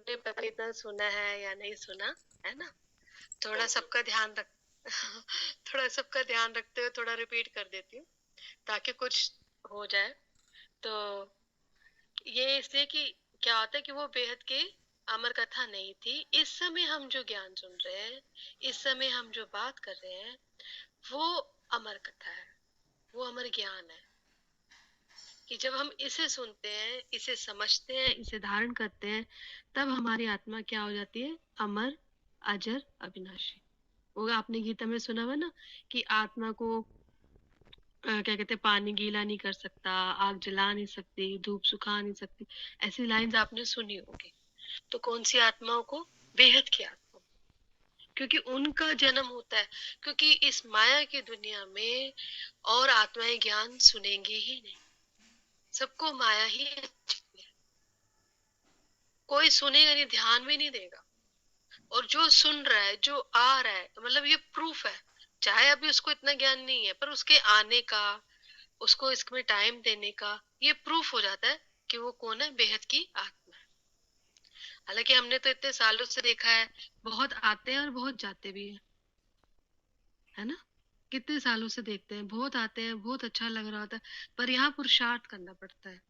आपने पता नहीं इतना सुना है या नहीं सुना, है ना? थोड़ा सबका ध्यान रख थोड़ा सबका ध्यान रखते हुए थोड़ा रिपीट कर देती हूँ ताकि कुछ हो जाए। तो ये इसलिए कि क्या होता है कि वो बेहद की अमर कथा नहीं थी। इस समय हम जो ज्ञान सुन रहे हैं, इस समय हम जो बात कर रहे हैं, वो अमर कथा है, वो अमर ज्ञान है। कि जब हम इसे सुनते हैं, इसे समझते हैं, इसे धारण करते हैं, तब हमारी आत्मा क्या हो जाती है? अमर, अजर, अविनाशी। वो आपने गीता में सुना हुआ ना कि आत्मा को क्या कहते हैं, पानी गीला नहीं कर सकता, आग जला नहीं सकती, धूप सुखा नहीं सकती। ऐसी लाइंस आपने सुनी होगी। तो कौन सी आत्माओं को? बेहद की आत्मा, क्योंकि उनका जन्म होता है। क्योंकि इस माया की दुनिया में और आत्माएं ज्ञान सुनेंगी ही नहीं, सबको माया ही अच्छी है। कोई सुनेगा नहीं, ध्यान भी नहीं देगा। और जो सुन रहा है, जो आ रहा है, मतलब ये प्रूफ है। चाहे अभी उसको इतना ज्ञान नहीं है, पर उसके आने का, उसको इसमें टाइम देने का, ये प्रूफ हो जाता है कि वो कौन है? बेहद की आत्मा है। हालांकि हमने तो इतने सालों से देखा है, बहुत आते हैं और बहुत जाते भी हैं, है ना? कितने सालों से देखते हैं, बहुत आते हैं, बहुत अच्छा लग रहा होता है, पर यहाँ पुरुषार्थ करना पड़ता है।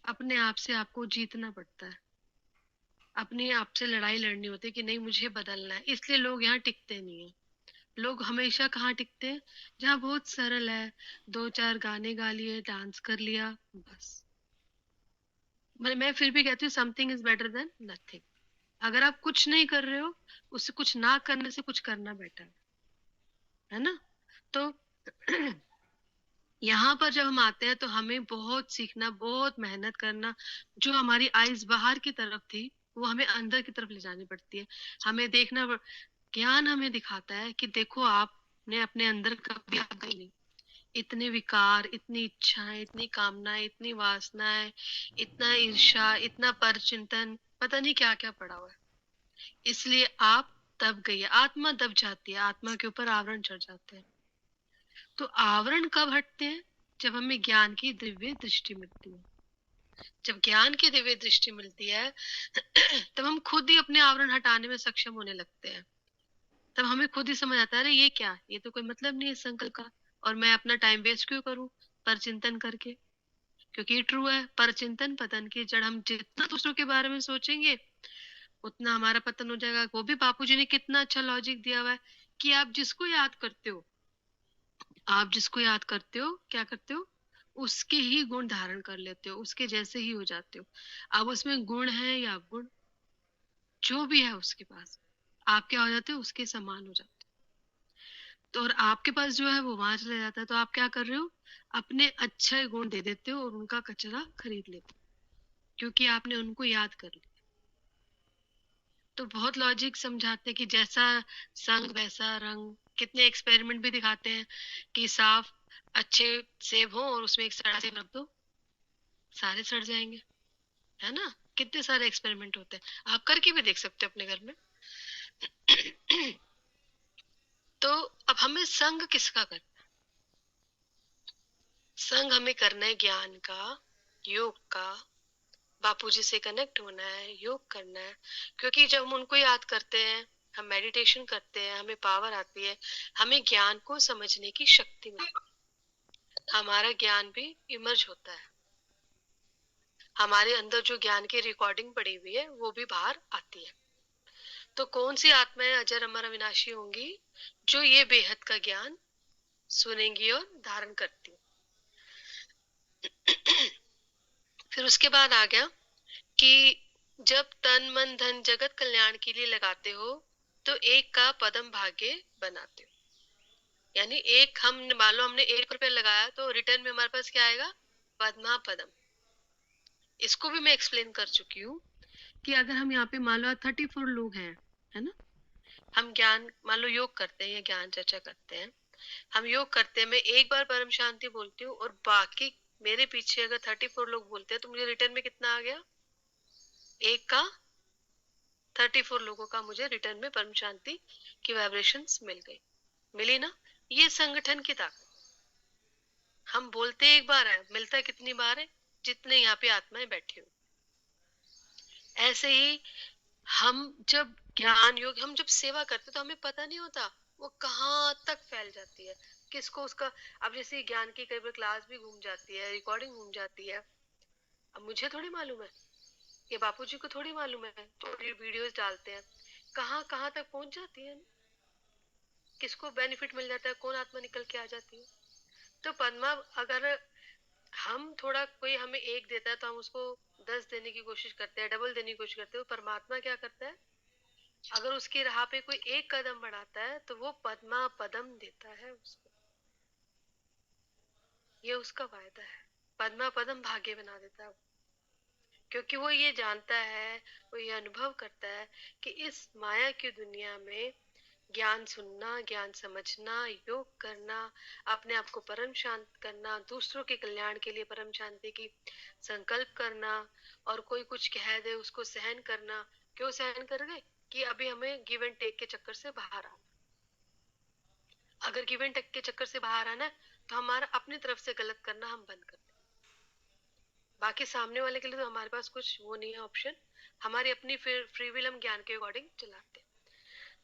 अपने आप से आपको जीतना पड़ता है, अपने आप से लड़ाई लड़नी होती है कि नहीं, मुझे बदलना है। इसलिए लोग यहाँ टिकते नहीं है। लोग हमेशा कहाँ टिकते हैं? जहाँ बहुत सरल है, दो चार गाने गा लिए, डांस कर लिया, बस। मैं फिर भी कहती हूँ something is better than nothing. अगर आप कुछ नहीं कर रहे हो, उससे कुछ ना करने से कुछ करना बेटर है ना? तो यहाँ पर जब हम आते हैं तो हमें बहुत सीखना, बहुत मेहनत करना। जो हमारी आइज बाहर की तरफ थी, वो हमें अंदर की तरफ ले जानी पड़ती है। हमें देखना ज्ञान हमें दिखाता है कि देखो, आपने अपने अंदर कभी आगे नहीं, इतने विकार, इतनी इच्छाएं, इतनी कामनाएं, इतनी वासनाएं, इतना ईर्ष्या, इतना परचिंतन, पता नहीं क्या क्या पड़ा हुआ है। इसलिए आप दब गई है, आत्मा दब जाती है, आत्मा के ऊपर आवरण चढ़ जाते हैं। तो आवरण कब हटते हैं? जब हमें ज्ञान की दिव्य दृष्टि मिलती है। जब ज्ञान की दिव्य दृष्टि मिलती है तब हम खुद ही अपने आवरण हटाने में सक्षम होने लगते हैं। तब हमें खुद ही समझ आता है, अरे ये क्या, ये तो कोई मतलब नहीं है संकल्प का, और मैं अपना टाइम वेस्ट क्यों करूं पर चिंतन करके? क्योंकि ये ट्रू है, पर चिंतन पतन की जड़। हम जितना दूसरों के बारे में सोचेंगे, उतना हमारा पतन हो जाएगा। वो भी बापूजी ने कितना अच्छा लॉजिक दिया हुआ है कि आप जिसको याद करते हो, आप जिसको याद करते हो, क्या करते हो? उसके ही गुण धारण कर लेते हो, उसके जैसे ही हो जाते हो। अब उसमें गुण है या गुण, जो भी है उसके पास, आप क्या हो जाते हो? उसके समान हो जाते हो। तो और आपके पास जो है वो वहां चले जाता है। तो आप क्या कर रहे हो? अपने अच्छे गुण दे देते हो और उनका कचरा खरीद लेते हो, क्योंकि आपने उनको याद कर लिया। तो बहुत लॉजिक समझाते हैं कि जैसा संग वैसा रंग। कितने एक्सपेरिमेंट भी दिखाते हैं कि साफ अच्छे सेब हो और उसमें एक सड़ा सेब रख दो, सारे सड़ जाएंगे, है ना? कितने सारे एक्सपेरिमेंट होते हैं, आप करके भी देख सकते हो अपने घर में। तो अब हमें संग किसका करना? संग हमें करना है ज्ञान का, योग का। बापूजी से कनेक्ट होना है, योग करना है। क्योंकि जब हम उनको याद करते हैं, हम मेडिटेशन करते हैं, हमें पावर आती है, हमें ज्ञान को समझने की शक्ति मिलती है, हमारा ज्ञान भी इमर्ज होता है। हमारे अंदर जो ज्ञान की रिकॉर्डिंग पड़ी हुई है वो भी बाहर आती है। तो कौन सी आत्माएं अजर अमर अविनाशी होंगी? जो ये बेहद का ज्ञान सुनेंगी और धारण करती। फिर उसके बाद आ गया कि जब तन मन धन जगत कल्याण के लिए लगाते हो, तो एक का पदम भाग्य बनाते हो। यानी एक, हम मान लो हमने 1 रुपया लगाया, तो रिटर्न में हमारे पास क्या आएगा? पद्मा पदम। इसको भी मैं एक्सप्लेन कर चुकी हूँ कि अगर हम यहाँ पे मान लो 34 लोग हैं, है ना? हम ज्ञान, मान लो योग करते हैं या ज्ञान चर्चा करते हैं, हम योग करते हैं, मैं एक बार परम शांति बोलती हूँ और बाकी मेरे पीछे अगर 34 लोग बोलते हैं, तो मुझे रिटर्न में कितना आ गया? एक का 34 लोगों का मुझे रिटर्न में परम शांति की वाइब्रेशंस मिल गई। मिली ना? ये संगठन की ताकत। हम बोलते एक बार है, मिलता कितनी बार है? जितने यहाँ पे आत्माएं बैठी हुई। ऐसे ही हम जब ज्ञान योग, हम जब सेवा करते तो हमें पता नहीं होता वो कहाँ तक फैल जाती है, किसको उसका। अब जैसे ज्ञान की कई बार क्लास भी घूम जाती है, रिकॉर्डिंग घूम जाती है, अब मुझे थोड़ी मालूम है, ये बापूजी को थोड़ी मालूम है, थोड़ी वीडियोस डालते हैं, कहाँ कहाँ तक पहुंच जाती है, किसको बेनिफिट मिल जाता है, कौन आत्मा निकल के आ जाती है। तो पद्मा, अगर हम थोड़ा, कोई हमें एक देता है तो हम उसको 10 देने की कोशिश करते हैं, डबल देने की कोशिश करते हैं। परमात्मा क्या करता है, अगर उसकी राह पे कोई एक कदम बढ़ाता है तो वो पद्मा पदम देता है उसको। ये उसका वायदा है, पद्मा पदम भाग्य बना देता है। क्योंकि वो ये जानता है, वो ये अनुभव करता है कि इस माया की दुनिया में ज्ञान सुनना, ज्ञान समझना, योग करना, अपने आप को परम शांत करना, दूसरों के कल्याण के लिए परम शांति की संकल्प करना, और कोई कुछ कह दे उसको सहन करना। क्यों सहन कर गए, कि अभी हमें गिव एंड टेक के चक्कर से बाहर आना। अगर गिव एंड टेक के चक्कर से बाहर आना है तो हमारा अपनी तरफ से गलत करना हम बंद कर दें। बाकी सामने वाले के लिए तो हमारे पास कुछ वो नहीं है ऑप्शन, हमारी अपनी फिर फ्री विल हम ज्ञान के अकॉर्डिंग चलाते हैं।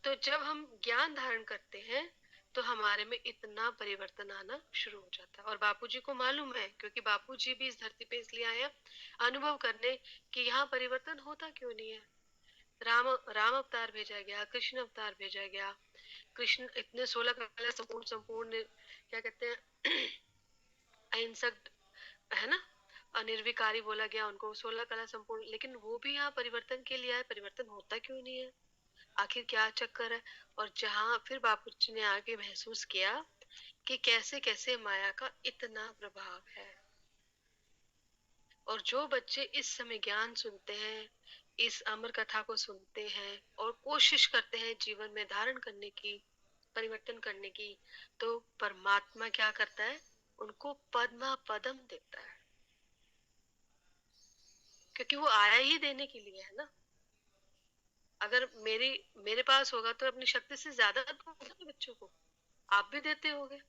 तो जब हम ज्ञान धारण करते हैं तो हमारे में इतना परिवर्तन आना शुरू हो जाता है। और बापूजी को मालूम है, क्योंकि बापूजी भी इस धरती पे इसलिए आए हैं अनुभव करने कि यहाँ परिवर्तन होता क्यों नहीं है। राम राम अवतार भेजा गया, कृष्ण अवतार भेजा गया, कृष्ण इतने 16 कला संपूर्ण संपूर्ण क्या कहते हैं अहिंसक, है ना, अनिर्विकारी बोला गया उनको, 16 कला संपूर्ण, लेकिन वो भी यहाँ परिवर्तन के लिए आए। परिवर्तन होता क्यों नहीं है, आखिर क्या चक्कर है। और जहां फिर बापूजी ने आके महसूस किया कि कैसे कैसे माया का इतना प्रभाव है। और जो बच्चे इस समय ज्ञान सुनते हैं, इस अमर कथा को सुनते हैं और कोशिश करते हैं जीवन में धारण करने की, परिवर्तन करने की, तो परमात्मा क्या करता है, उनको पद्मा पदम देता है। क्योंकि वो आया ही देने के लिए है ना। अगर मेरे पास होगा तो अपनी शक्ति से ज्यादा दूंगा बच्चों को, आप भी देते होगे,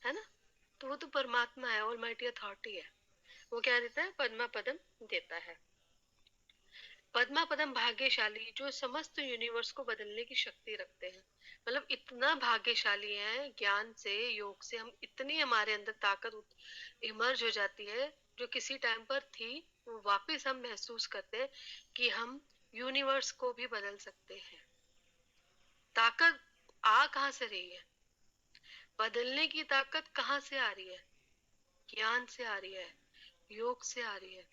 है ना। तो वो तो परमात्मा है, ऑलमाइटी अथॉरिटी है, वो क्या देता है, पद्मा पदम देता है। पद्मा पदम भाग्यशाली जो समस्त यूनिवर्स को बदलने की शक्ति रखते हैं। मतलब इतना भाग्यशाली है, ज्ञान से, योग से हम इतनी, हमारे अंदर ताकत इमर्ज हो जाती है जो किसी टाइम पर थी, वो वापस हम महसूस करते हैं कि हम यूनिवर्स को भी बदल सकते हैं। ताकत आ कहाँ से रही है, बदलने की ताकत कहाँ से आ रही है, ज्ञान से आ रही है, योग से आ रही है।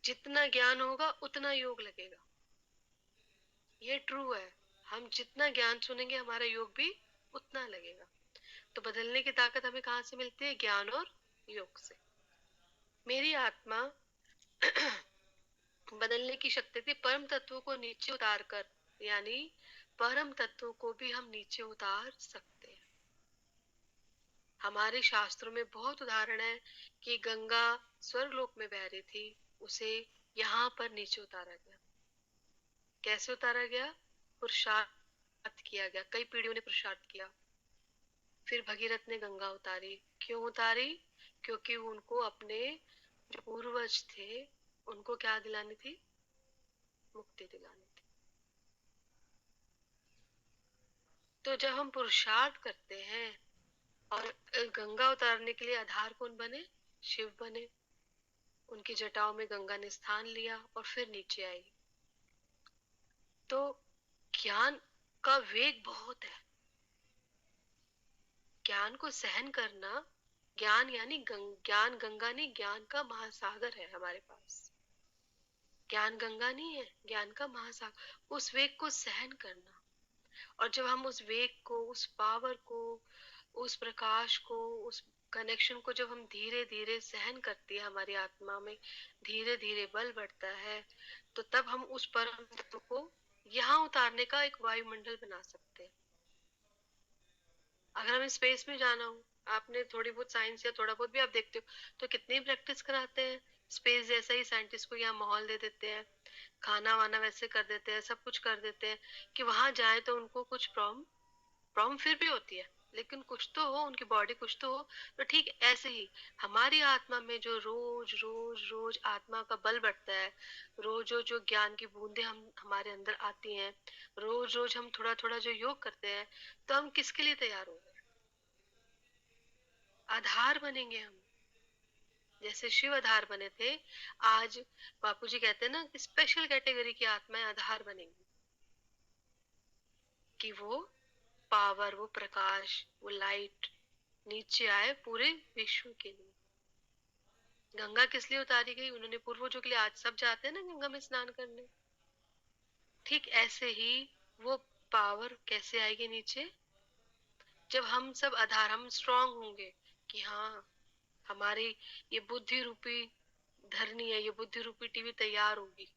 जितना ज्ञान होगा उतना योग लगेगा, ये ट्रू है। हम जितना ज्ञान सुनेंगे हमारा योग भी उतना लगेगा। तो बदलने की ताकत हमें कहाँ से मिलती है, ज्ञान और योग से। मेरी आत्मा बदलने की शक्ति थी परम तत्वों को नीचे उतार कर, यानी परम तत्वों को भी हम नीचे उतार सकते हैं। हमारे शास्त्रों में बहुत उदाहरण है कि गंगा स्वर्गलोक में बह रही थी, उसे यहाँ पर नीचे उतारा गया। कैसे उतारा गया, पुरुषार्थ किया गया, कई पीढ़ियों ने पुरुषार्थ किया। फिर भगीरथ ने गंगा उतारी। क्यों उतारी, क्योंकि उनको अपने जो पूर्वज थे उनको क्या दिलानी थी, मुक्ति दिलानी थी। तो जब हम पुरुषार्थ करते हैं, और गंगा उतारने के लिए आधार कौन बने, शिव बने, उनकी जटाओं में गंगा ने स्थान लिया और फिर नीचे आई। तो ज्ञान का वेग बहुत है, ज्ञान को सहन करना। ज्ञान यानी ज्ञान गंगा नहीं, ज्ञान का महासागर है हमारे पास। ज्ञान गंगा नहीं है, ज्ञान का महासागर, उस वेग को सहन करना। और जब हम उस वेग को, उस पावर को, उस प्रकाश को, उस कनेक्शन को जब हम धीरे धीरे सहन करती है, हमारी आत्मा में धीरे धीरे बल बढ़ता है, तो तब हम उस परम तत्व को यहाँ उतारने का एक वायुमंडल बना सकते हैं। अगर हमें स्पेस में जाना हो, आपने थोड़ी बहुत साइंस या थोड़ा बहुत भी आप देखते हो, तो कितनी प्रैक्टिस कराते हैं, स्पेस जैसा ही साइंटिस्ट को यहाँ माहौल दे देते हैं, खाना वाना वैसे कर देते हैं, सब कुछ कर देते हैं कि वहां जाए तो उनको कुछ प्रॉब्लम प्रॉब्लम फिर भी होती है, लेकिन कुछ तो हो, उनकी बॉडी कुछ तो हो। तो ठीक ऐसे ही हमारी आत्मा में जो रोज रोज रोज आत्मा का बल बढ़ता है, रोज रोज जो ज्ञान की बूंदे हम हमारे अंदर आती हैं, रोज रोज हम थोड़ा थोड़ा जो योग करते हैं, तो हम किसके लिए तैयार हो गए? आधार बनेंगे हम, जैसे शिव आधार बने थे। आज बापूजी कहते हैं ना कि स्पेशल कैटेगरी की आत्माएं आधार बनेंगी, कि वो पावर, वो प्रकाश, वो लाइट नीचे आए पूरे विश्व के लिए। गंगा किस लिए उतारी गई? उन्होंने पूर्वजों के लिए। आज सब जाते हैं ना गंगा में स्नान करने। ठीक ऐसे ही वो पावर कैसे आएगी नीचे? जब हम सब आधार, हम स्ट्रांग होंगे कि हाँ, हमारी ये बुद्धि रूपी धरनी है, ये बुद्धि रूपी टीवी तैयार होगी,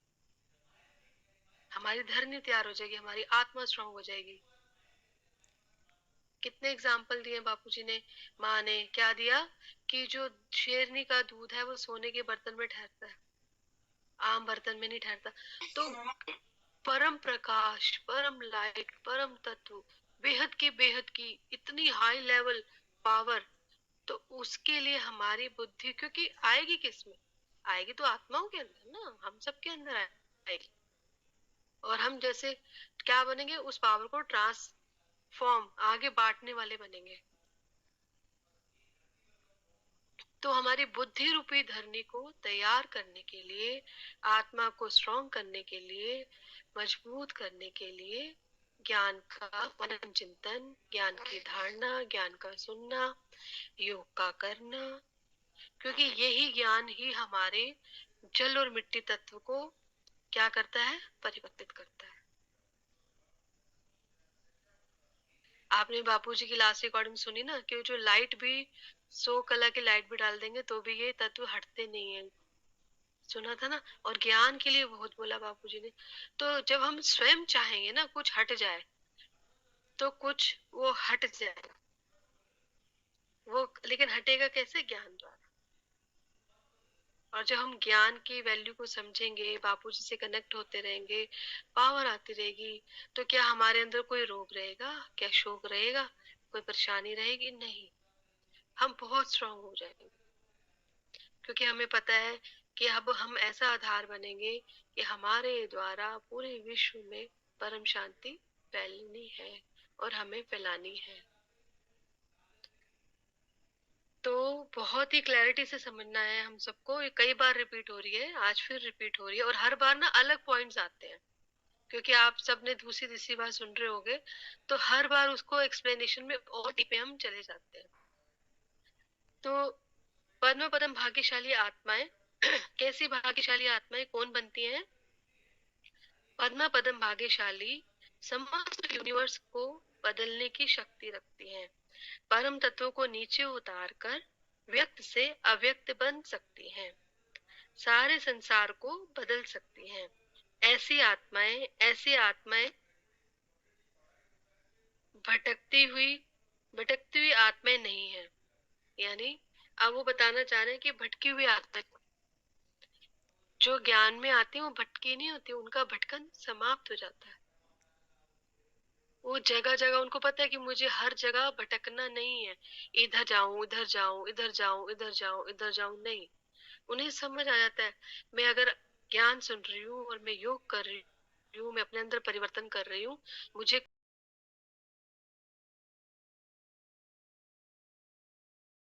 हमारी धरनी तैयार हो जाएगी, हमारी आत्मा स्ट्रांग हो जाएगी। कितने एग्जाम्पल दिए बापूजी ने, माँ ने क्या दिया कि जो शेरनी का दूध है वो सोने के बर्तन में ठहरता है, आम बर्तन में नहीं ठहरता। तो परम प्रकाश, परम लाइट, परम तत्व, बेहद की इतनी हाई लेवल पावर, तो उसके लिए हमारी बुद्धि, क्योंकि आएगी किसमें? आएगी तो आत्माओं के अंदर ना, हम सबके अंदर आएगी। और हम जैसे क्या बनेंगे? उस पावर को ट्रांसफॉर्म, आगे बांटने वाले बनेंगे। तो हमारी बुद्धि रूपी धरनी को तैयार करने के लिए, आत्मा को स्ट्रॉन्ग करने के लिए, मजबूत करने के लिए ज्ञान का मनन चिंतन, ज्ञान की धारणा, ज्ञान का सुनना, योग का करना। क्योंकि यही ज्ञान ही हमारे जल और मिट्टी तत्व को क्या करता है? परिवर्तित करता है। आपने बापूजी की लास्ट रिकॉर्डिंग सुनी ना कि जो लाइट भी 100 कलर की लाइट भी डाल देंगे तो भी ये तत्व हटते नहीं है। सुना था ना। और ज्ञान के लिए बहुत बोला बापूजी ने। तो जब हम स्वयं चाहेंगे ना कुछ हट जाए, तो कुछ वो हट जाएगा। वो लेकिन हटेगा कैसे? ज्ञान द्वारा। और जब हम ज्ञान की वैल्यू को समझेंगे, बापूजी से कनेक्ट होते रहेंगे, पावर आती रहेगी, तो क्या हमारे अंदर कोई रोग रहेगा? क्या शोक रहेगा? कोई परेशानी रहेगी? नहीं। हम बहुत स्ट्रांग हो जाएंगे, क्योंकि हमें पता है कि अब हम ऐसा आधार बनेंगे कि हमारे द्वारा पूरे विश्व में परम शांति फैलनी है और हमें फैलानी है। तो बहुत ही क्लैरिटी से समझना है हम सबको। ये कई बार रिपीट हो रही है, आज फिर रिपीट हो रही है, और हर बार ना अलग पॉइंट्स आते हैं, क्योंकि आप सबने दूसरी तीसरी बार सुन रहे होगे, तो हर बार उसको एक्सप्लेनेशन में और डीप में हम चले जाते हैं। तो पद्म पदम भाग्यशाली आत्माएं कैसी भाग्यशाली आत्माएं कौन बनती हैं? पद्म पदम भाग्यशाली समस्त यूनिवर्स को बदलने की शक्ति रखती हैं, परम तत्वों को नीचे उतार कर व्यक्त से अव्यक्त बन सकती हैं, सारे संसार को बदल सकती हैं। ऐसी आत्माएं भटकती हुई भटकती हुई आत्माएं नहीं है। यानी अब वो बताना चाह रहे हैं कि भटकी हुई आत्मा जो ज्ञान में आती है वो भटकी नहीं होती, उनका भटकन समाप्त हो जाता है। वो जगह जगह उनको पता है कि मुझे हर जगह भटकना नहीं है, इधर जाऊं उधर जाऊं, इधर जाऊं इधर जाऊं, इधर जाऊं नहीं। उन्हें समझ आ जाता है, मैं अगर ज्ञान सुन रही हूँ और मैं योग कर रही हूँ, मैं अपने अंदर परिवर्तन कर रही हूँ, मुझे